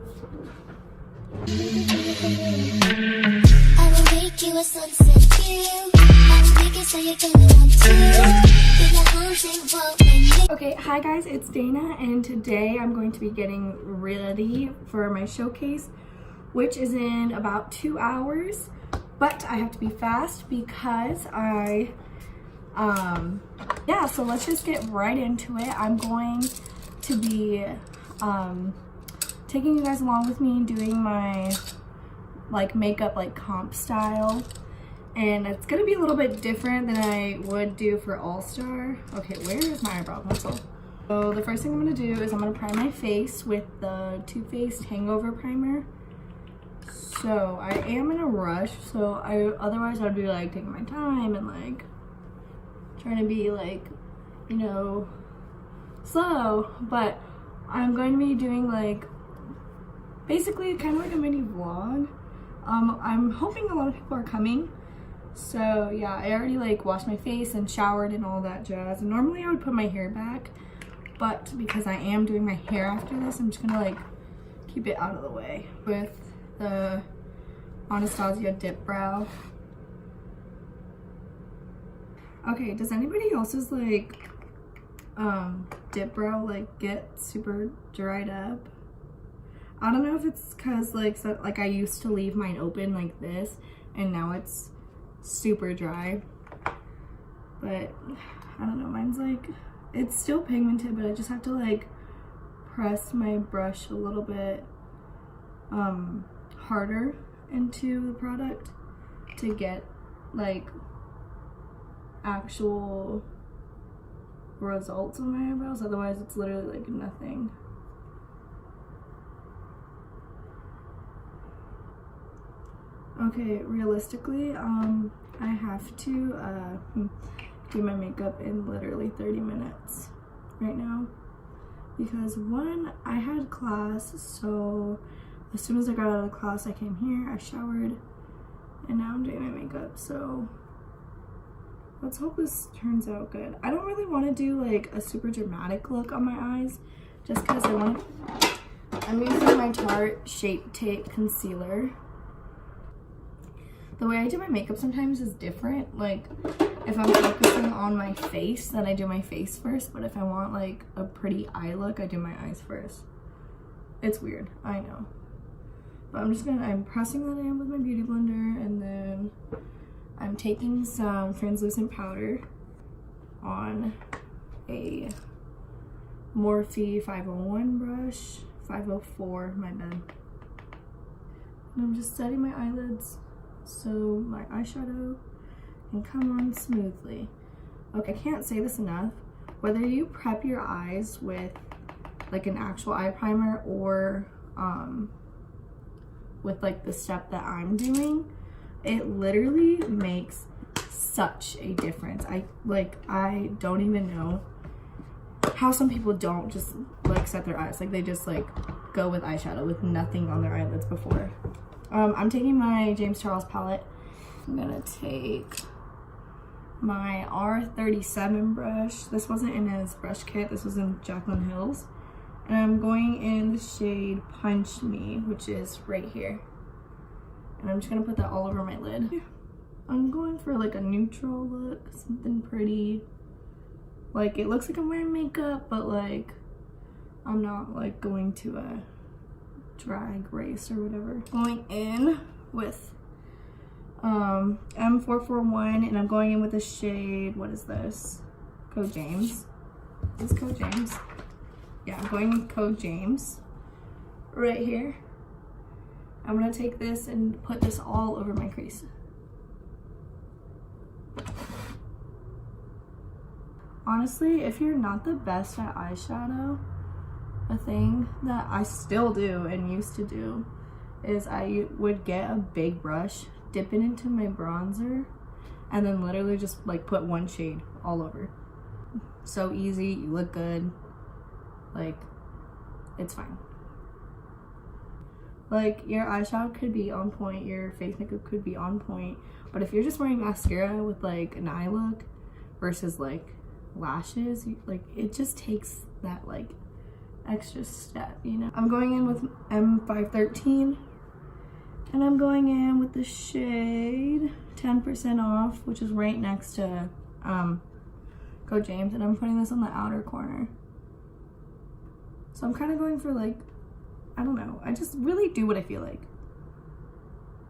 I will make you a sunset view. I will make it so you're gonna want to. Feel the haunting world. Okay, hi guys, it's Dana, and today I'm going to be getting ready for my showcase, which is in about 2 hours. But I have to be fast because yeah, so let's just get right into it. I'm going to be taking you guys along with me doing my like makeup like comp style, and it's gonna be a little bit different than I would do for All Star. Okay, where is my eyebrow pencil? So the first thing I'm gonna do is I'm gonna prime my face with the Too Faced Hangover Primer. So I am in a rush, so otherwise I'd be like taking my time and like trying to be like, you know, slow, but I'm going to be doing like basically kind of like a mini vlog. I'm hoping a lot of people are coming, so yeah, I already like washed my face and showered and all that jazz. And normally I would put my hair back, but because I am doing my hair after this, I'm just gonna like keep it out of the way with the Anastasia Dip Brow. Okay, does anybody else's like dip brow like get super dried up? I don't know if it's because like I used to leave mine open like this and now it's super dry, but I don't know, mine's like, it's still pigmented, but I just have to like press my brush a little bit harder into the product to get like actual results on my eyebrows, otherwise it's literally like nothing. Okay, realistically, I have to do my makeup in literally 30 minutes right now because one, I had class, so as soon as I got out of class I came here, I showered, and now I'm doing my makeup, so let's hope this turns out good. I don't really want to do like a super dramatic look on my eyes just because I'm using my Tarte Shape Tape Concealer. The way I do my makeup sometimes is different. Like if I'm focusing on my face, then I do my face first, but if I want like a pretty eye look, I do my eyes first. It's weird, I know. But I'm pressing that in with my beauty blender, and then I'm taking some translucent powder on a Morphe 501 brush, 504, my bad. And I'm just setting my eyelids so my eyeshadow can come on smoothly. Okay, I can't say this enough. Whether you prep your eyes with like an actual eye primer or with like the step that I'm doing, it literally makes such a difference. I don't even know how some people don't just like set their eyes. Like they just like go with eyeshadow with nothing on their eyelids before. I'm taking my James Charles palette. I'm gonna take my R37 brush. This wasn't in his brush kit, this was in Jaclyn Hill's. And I'm going in the shade Punch Me, which is right here. And I'm just gonna put that all over my lid. I'm going for like a neutral look, something pretty. Like it looks like I'm wearing makeup, but like I'm not like going to a drag race or whatever. Going in with M441, and I'm going in with the shade, what is this? Code James. Is this Code James? Yeah, I'm going with Code James right here. I'm gonna take this and put this all over my crease. Honestly, if you're not the best at eyeshadow, a thing that I still do and used to do is I would get a big brush, dip it into my bronzer, and then literally just like put one shade all over. So easy, you look good, like it's fine. Like your eyeshadow could be on point, your face makeup could be on point, but if you're just wearing mascara with like an eye look versus like lashes, like it just takes that like extra step, you know. I'm going in with M513, and I'm going in with the shade 10% off, which is right next to Go James, and I'm putting this on the outer corner. So I'm kind of going for like, I don't know, I just really do what I feel like.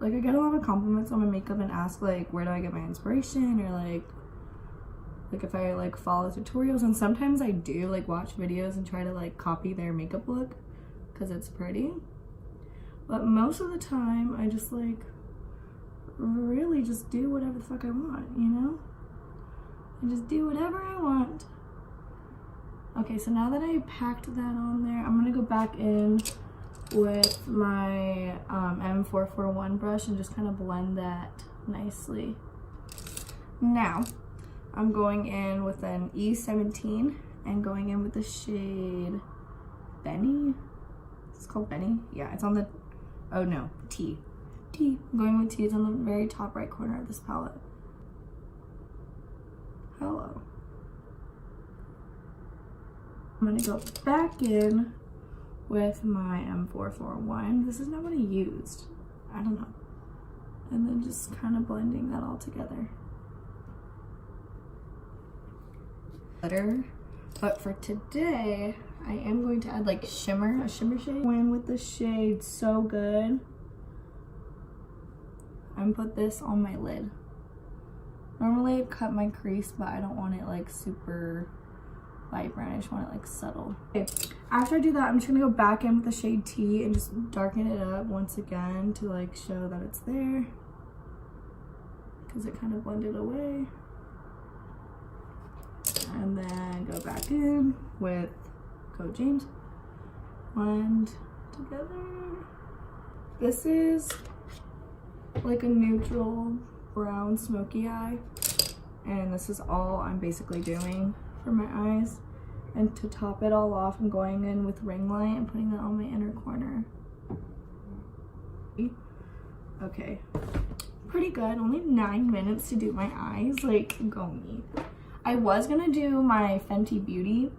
Like, I get a lot of compliments on my makeup and ask like, where do I get my inspiration, or like if I like follow tutorials, and sometimes I do like watch videos and try to like copy their makeup look because it's pretty, but most of the time I just like really just do whatever the fuck I want, you know? I just do whatever I want. Okay, so now that I packed that on there, I'm gonna go back in with my M441 brush and just kind of blend that nicely. Now I'm going in with an E17 and going in with the shade Benny. It's called Benny? Yeah, it's on the, oh no, T. I'm going with T. It's on the very top right corner of this palette. Hello. I'm gonna go back in with my M441. This is not what I used. I don't know. And then just kind of blending that all together. But for today, I am going to add like a shimmer shade. Go in with the shade So Good and put this on my lid. Normally I cut my crease, but I don't want it like super vibrant. I just want it like subtle. Okay, after I do that, I'm just gonna go back in with the shade T and just darken it up once again to like show that it's there, because it kind of blended away. And then go back in with Go James. Blend together. This is like a neutral brown smoky eye, and this is all I'm basically doing for my eyes. And to top it all off, I'm going in with ring light and putting that on my inner corner. Okay, pretty good. Only 9 minutes to do my eyes. Like, go me. I was gonna do my Fenty Beauty,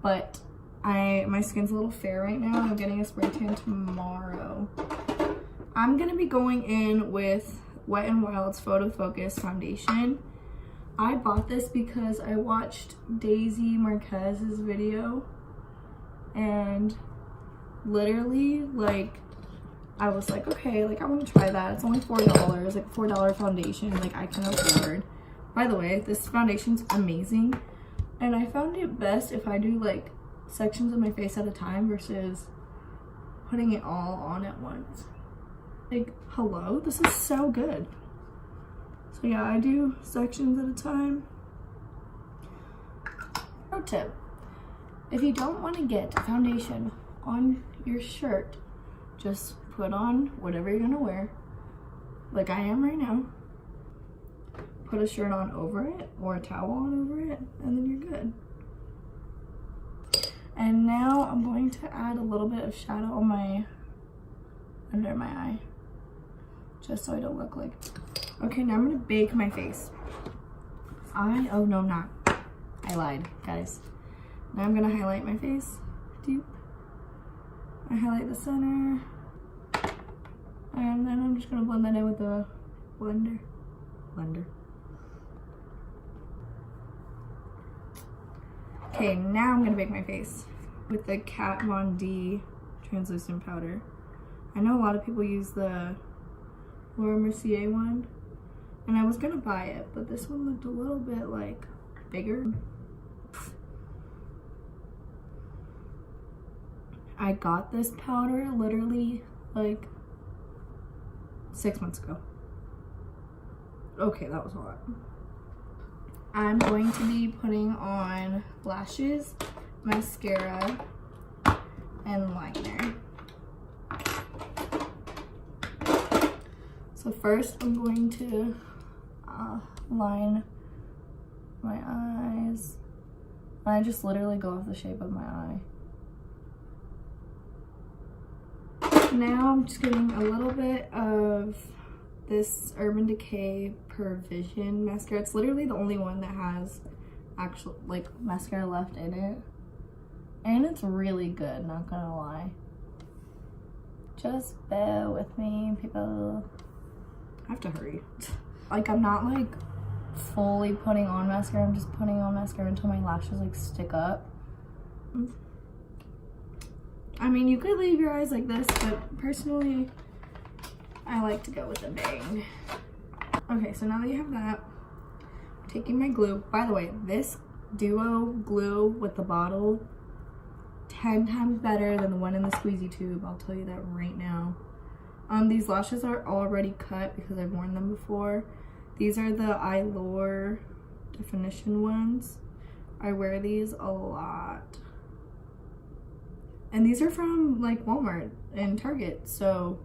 but my skin's a little fair right now. I'm getting a spray tan tomorrow. I'm gonna be going in with Wet n Wild's Photo Focus foundation. I bought this because I watched Daisy Marquez's video, and literally like I was like, okay, like I want to try that. It's only $4, like $4 foundation, like I can afford. By the way, this foundation's amazing, and I found it best if I do like sections of my face at a time versus putting it all on at once. Like, hello, this is so good. So yeah, I do sections at a time. Pro tip, if you don't want to get foundation on your shirt, just put on whatever you're gonna wear, like I am right now. Put a shirt on over it or a towel on over it, and then you're good. And now I'm going to add a little bit of shadow on under my eye, just so I don't look like, okay, now I'm gonna bake my face. Oh no, I'm not. I lied, guys. Now I'm gonna highlight my face, deep. I highlight the center, and then I'm just gonna blend that in with the blender. Okay, now I'm gonna bake my face with the Kat Von D translucent powder. I know a lot of people use the Laura Mercier one, and I was gonna buy it, but this one looked a little bit like bigger. I got this powder literally like 6 months ago. Okay, that was a lot. I'm going to be putting on lashes, mascara, and liner. So first I'm going to line my eyes. I just literally go off the shape of my eye. Now I'm just getting a little bit of this Urban Decay Pervision mascara. It's literally the only one that has actual like mascara left in it. And it's really good, not gonna lie. Just bear with me, people. I have to hurry. Like, I'm not like fully putting on mascara. I'm just putting on mascara until my lashes like stick up. I mean, you could leave your eyes like this, but personally, I like to go with a bang. Okay, so now that you have that, I'm taking my glue. By the way, this duo glue with the bottle, 10 times better than the one in the squeezy tube. I'll tell you that right now. These lashes are already cut because I've worn them before. These are the Eyelure definition ones. I wear these a lot. And these are from like Walmart and Target, so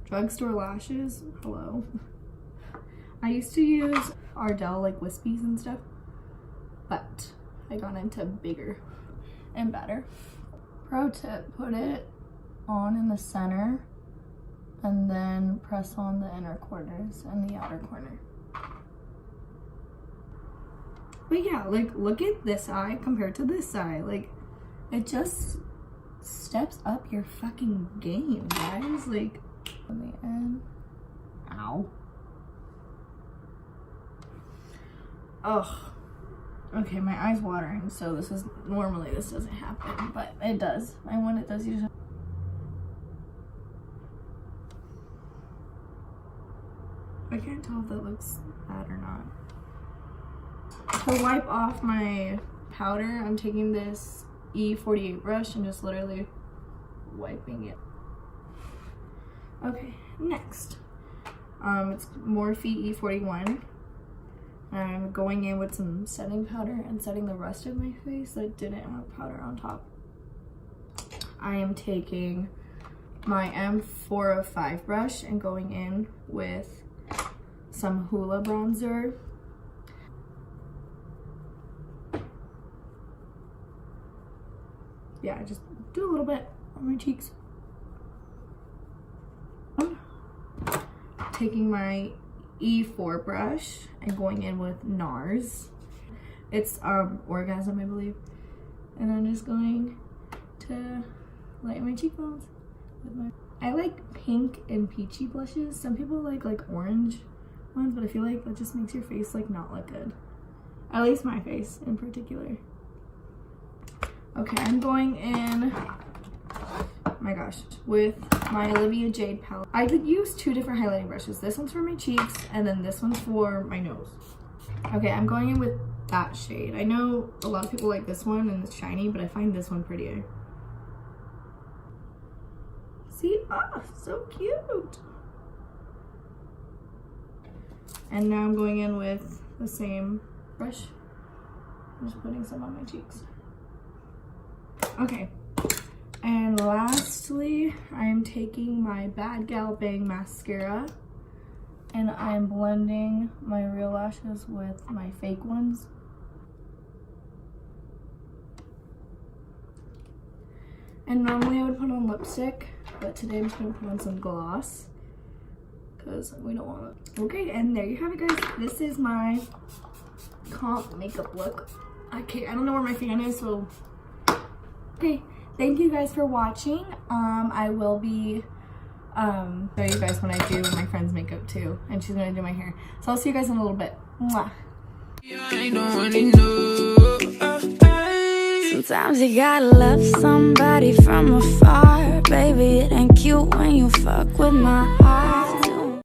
drugstore lashes, hello. I used to use Ardell like wispies and stuff, but I got into bigger and better. Pro tip, put it on in the center and then press on the inner corners and the outer corner. But yeah, like look at this eye compared to this eye. Like it just steps up your fucking game, guys. Like on the end. Ow. Ugh. Okay, my eye's watering, so this doesn't happen, but it does. And when it does, you just I can't tell if that looks bad or not. To wipe off my powder, I'm taking this E48 brush and just literally wiping it. Okay, next. It's Morphe E41. I'm going in with some setting powder and setting the rest of my face that didn't have powder on top. I am taking my M405 brush and going in with some Hoola bronzer. Yeah, just do a little bit on my cheeks. Taking my E4 brush and going in with NARS. It's Orgasm, I believe. And I'm just going to lighten my cheekbones with my... I like pink and peachy blushes. Some people like orange ones, but I feel like that just makes your face like not look good. At least my face in particular. Okay, I'm going in, oh my gosh, with my Olivia Jade palette. I could use two different highlighting brushes. This one's for my cheeks, and then this one's for my nose. Okay, I'm going in with that shade. I know a lot of people like this one, and it's shiny, but I find this one prettier. See? Ah, so cute! And now I'm going in with the same brush. I'm just putting some on my cheeks. Okay, and lastly, I'm taking my Bad Gal Bang mascara and I'm blending my real lashes with my fake ones. And normally I would put on lipstick, but today I'm just gonna put on some gloss because we don't want it. Okay, and there you have it, guys. This is my comp makeup look. I don't know where my fan is, so. Okay, thank you guys for watching. I will be show you guys when I do my friend's makeup too, and she's gonna do my hair. So I'll see you guys in a little bit. Mwah. Sometimes you gotta love somebody from afar. Baby, it ain't cute when you fuck with my heart.